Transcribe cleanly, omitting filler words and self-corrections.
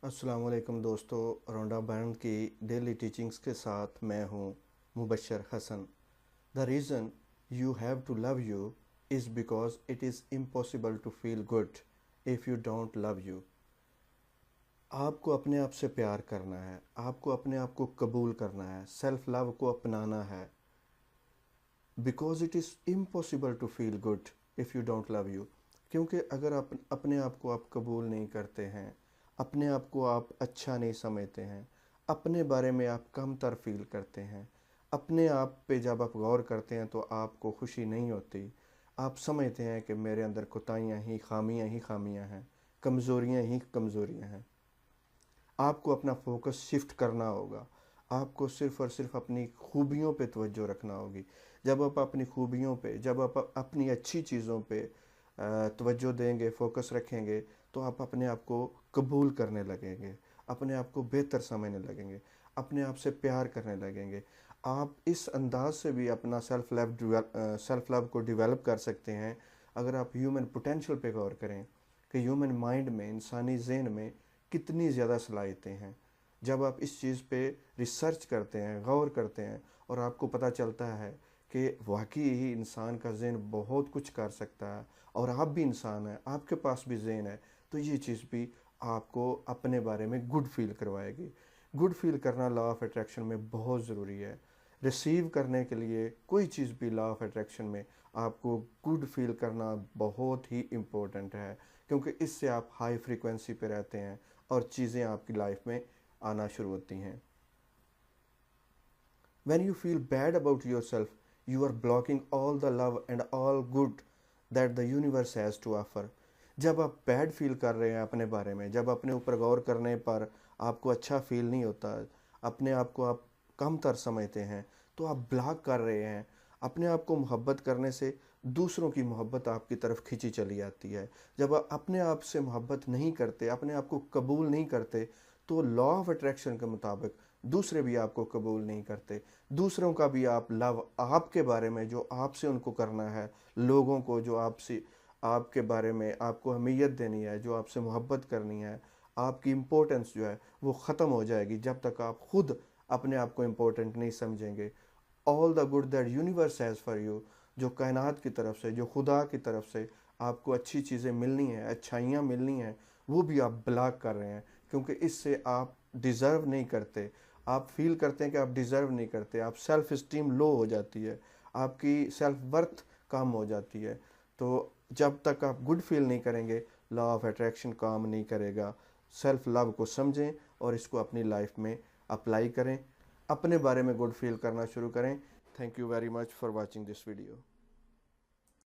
अस्सलाम वालेकुम दोस्तों, रौंडा बैंड की डेली टीचिंग्स के साथ मैं हूँ Mubashar Hasan. The reason you have to love you is because it is impossible to feel good if you don't love you. आपको अपने आप से प्यार करना है, आपको अपने आप को कबूल करना है, सेल्फ लव को अपनाना है। Because it is impossible to feel good if you don't love you. क्योंकि अगर आप अपने आप को आप कबूल नहीं करते हैं, अपने आप को आप अच्छा नहीं समझते हैं, अपने बारे में आप कमतर फील करते हैं, अपने आप पे जब आप गौर करते हैं तो आपको खुशी नहीं होती। आप समझते हैं कि मेरे अंदर कोताहियाँ ही खामियाँ हैं, कमज़ोरियाँ ही कमज़ोरियाँ हैं। आपको अपना फोकस शिफ्ट करना होगा। आपको सिर्फ़ और सिर्फ अपनी खूबियों पे तवज्जो रखना होगी। जब आप अपनी खूबियों पे, जब आप अपनी अच्छी चीज़ों पे तवज्जो देंगे, फोकस रखेंगे, तो आप अपने आप को कबूल करने लगेंगे, अपने आप को बेहतर समझने लगेंगे, अपने आप से प्यार करने लगेंगे। आप इस अंदाज से भी अपना सेल्फ लव को डेवलप कर सकते हैं। अगर आप ह्यूमन पोटेंशियल पे गौर करें कि ह्यूमन माइंड में, इंसानी ज़हन में कितनी ज़्यादा सलाहियतें हैं। जब आप इस चीज़ पे रिसर्च करते हैं, गौर करते हैं, और आपको पता चलता है कि वाकई ही इंसान का ज़हन बहुत कुछ कर सकता है और आप भी इंसान हैं, आपके पास भी ज़हन है, तो ये चीज़ भी आपको अपने बारे में गुड फील करवाएगी। गुड फील करना लॉ ऑफ अट्रैक्शन में बहुत ज़रूरी है। रिसीव करने के लिए कोई चीज़ भी लॉ ऑफ अट्रैक्शन में आपको गुड फील करना बहुत ही इम्पोर्टेंट है, क्योंकि इससे आप हाई फ्रीक्वेंसी पे रहते हैं और चीज़ें आपकी लाइफ में आना शुरू होती हैं। When you feel bad about yourself, you are blocking all the love and all good that the universe has to offer. जब आप बैड फील कर रहे हैं अपने बारे में, जब अपने ऊपर गौर करने पर आपको अच्छा फील नहीं होता, अपने आप को आप कमतर समझते हैं, तो आप ब्लॉक कर रहे हैं। अपने आप को मोहब्बत करने से दूसरों की मोहब्बत आपकी तरफ खींची चली आती है। जब आप अपने आप से मोहब्बत नहीं करते, अपने आप को कबूल नहीं करते, तो लॉ ऑफ अट्रैक्शन के मुताबिक दूसरे भी आपको कबूल नहीं करते। दूसरों का भी आप लव, आपके बारे में जो आपसे उनको करना है, लोगों को जो आपसे, आपके बारे में आपको अहमियत देनी है, जो आपसे मोहब्बत करनी है, आपकी इम्पोर्टेंस जो है वो ख़त्म हो जाएगी जब तक आप खुद अपने आप को इम्पोर्टेंट नहीं समझेंगे। All the good that universe has for you, जो कायनात की तरफ से, जो खुदा की तरफ से आपको अच्छी चीज़ें मिलनी हैं, अच्छाइयाँ मिलनी हैं, वो भी आप ब्लॉक कर रहे हैं, क्योंकि इससे आप डिज़र्व नहीं करते। आप फील करते हैं कि आप डिज़र्व नहीं करते, आप सेल्फ इस्टीम लो हो जाती है, आपकी सेल्फ वर्थ कम हो जाती है। तो जब तक आप गुड फील नहीं करेंगे, लॉ ऑफ अट्रैक्शन काम नहीं करेगा। सेल्फ लव को समझें और इसको अपनी लाइफ में अप्लाई करें, अपने बारे में गुड फील करना शुरू करें। Thank you very much for watching this video.